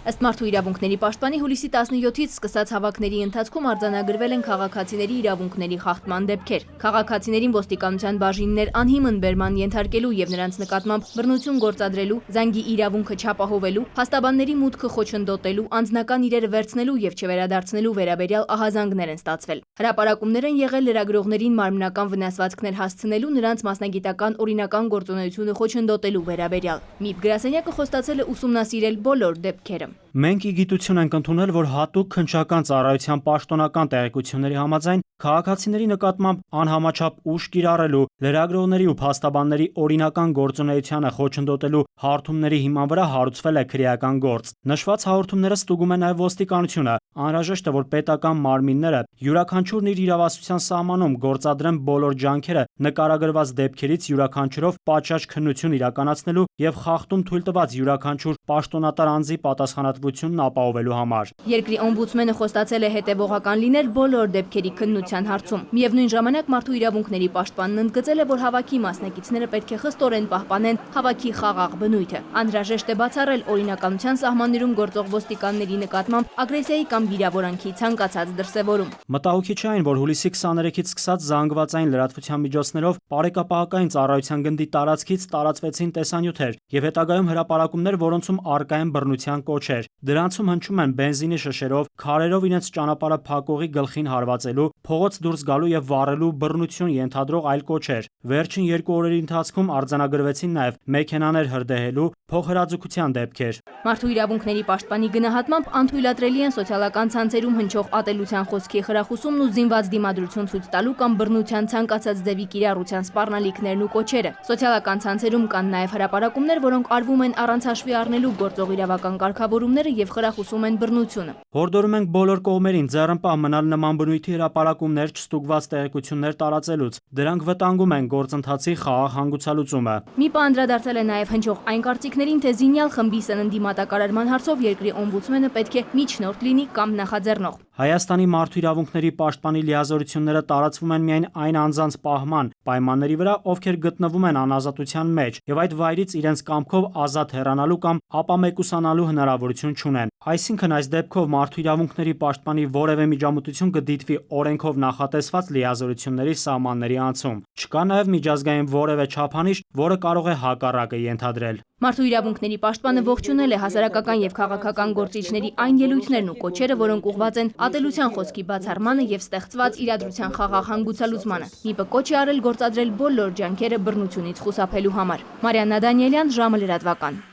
Ըստ Մարդու իրավունքների պաշտպանի հուլիսի 17-ից սկսած հավաքների ընթացքում արձանագրվել են քաղաքացիների իրավունքների խախտման դեպքեր։ Քաղաքացիներին ոստիկանության բաժիններ անհիմն բերման ենթարկելու եւ նրանց նկատմամբ բռնություն գործադրելու, զանգի իրավունքը չապահովելու, փաստաբանների մուտքը խոչընդոտելու, անձնական իրերը վերցնելու եւ չվերադարձնելու վերաբերյալ ահազանգներ են ստացվել։ Հրապարակումներ են եղել լրագրողներին մարմնական վնասվածքներ հասցնելու, նրանց մասնագիտական օրինական գործունեությունը խոչընդոտելու վերաբերյալ։ ՄԻՊ գրասենյակը խոստացել է ուսումնասիրել բոլոր դեպքերը։ Մենք ի գիտություն ենք ընդունել, որ հատուկ քննչական ծառայության պաշտոնական տեղեկությունների համաձայն քաղաքացիների նկատմամբ անհամաչափ ուժ կիրառելու, լրագրողների ու փաստաբանների օրինական գործունեությանը խոչընդոտելու հարթումների հիման վրա հարուցվել է քրեական գործ։ Նշված հաղորդումները ստուգում է նաև ոստիկանությունը։ Անհրաժեշտ է, որ պետական մարմինները յուրաքանչյուրն իր իրավասության սահմանում գործադրեն բոլոր ջանքերը նկարագրված դեպքերից յուրաքանչյուրով պատշաճ քննություն իրականացնելու եւ խախտում թույլ տված յուրաքանչյուր պաշտոնատար անձի պատասխանատվությունն ապահովելու համար։ Երկրի օմբուդսմենը խոստացել է հետևողական լինել բոլոր դեպքերի քննության հարցում։ Միևնույն ժամանակ Մարդու իրավունքների պաշտպանն ընդգծել է, որ հավաքի մասնակիցները պետք է խստորեն պահպանեն հավաքի խաղաղ բնույթը։ Անհրաժեշտ է բացառել օրինականության սահմաններում գործող ոստիկանների նկատմամբ ագրեսիայի կամ վիրավորանքի ցանկացած դրսևորում։ Մտահոգիչ է այն, որ հուլիսի 23-ից սկսած զանգվածային լրատվության միջոցներով բարեկապահական ծառայության գնդի տարածքից տարածվեցին տեսանյութեր եւ հետագայում հրապարակումներ, որոնցում առկա են բռնության կոչեր։ Դրանցում հնչում են բենզինի շշերով, քարերով իրենց ճանապարհը փակողի գլխին հարվածելու, փողոց դուրս գալու եւ վառելու բռնություն ենթադրող այլ կոչեր։ Վերջին 2 օրերի ընթացքում արձանագրվեցին նաեւ մեքենաներ հրդեհելու, փոխհրաձգության դեպքեր։ Մարդու իրավունքների պաշտպանի գնահատմամբ անթույլատրելի են սոցիալական ցանցերում հնչող ատելության խոսքի խրախուսումն ու զինված դիմադրություն ցույց տալու կամ բռնության ցանկացած դեպի կիրառության սպառնալիքներն ու կոչերը։ Սոցիալական ցանցերում կան նաև հրապարակումներ, որոնք արվում են առանց հաշվի առնելու գործող իրավական կարգավորումները եւ խրախուսում են բռնությունը։ Հորդորում ենք բոլոր կողմերին ձեռնպահ մնալ նման բնույթի հրապարակումներ, չստուգված տեղեկություններ տարածելուց։ Դրանք վտանգում են գործընթացի խաղաղ հանգուցալուծումը։ ՄԻՊ-ը անդրադարձել է նաև հնչող այն կարծիքներին, թե զինյալ խմբի սննդի մատակարարման հարցով երկրի օմբուդսմենը պետք է միջնորդ լինի կամ նախաձեռնող։ Հայաստանի մարդու իրավունքների պաշտպանի լիազորությունները տարածվում են միայն այն անձանց պահման պայմանների վրա, ովքեր գտնվում են անազատության մեջ եւ այդ վայրից իրենց կամքով ազատ հեռանալու կամ ապամեկուսանալու հնարավորություն չունեն։ Այսինքն այս դեպքով մարդու իրավունքների պաշտպանի որևէ միջամտություն կդիտվի օրենքով նախատեսված լիազորությունների սահմանների անցում։ Չկա նաեւ միջազգային որևէ չափանիշ, որը կարող է հակառակը ենթադրել։ Մարդու իրավունքների պաշտպանը ողջունել է հասարակական եւ քաղաքական գործիչների այն ելույթներն ու կոչերը, որոնք ուղղված են ատելության խոսքի բացառմանը եւ ստեղծված իրադրության խաղաղ հանգուցալուծմանը։ ՄԻՊ-ը կոչ է արել գործադրել բոլոր ջանքերը բռնությունից խուսափելու համար։ Մարիաննա Դանիելյան, ժամը լրատվական։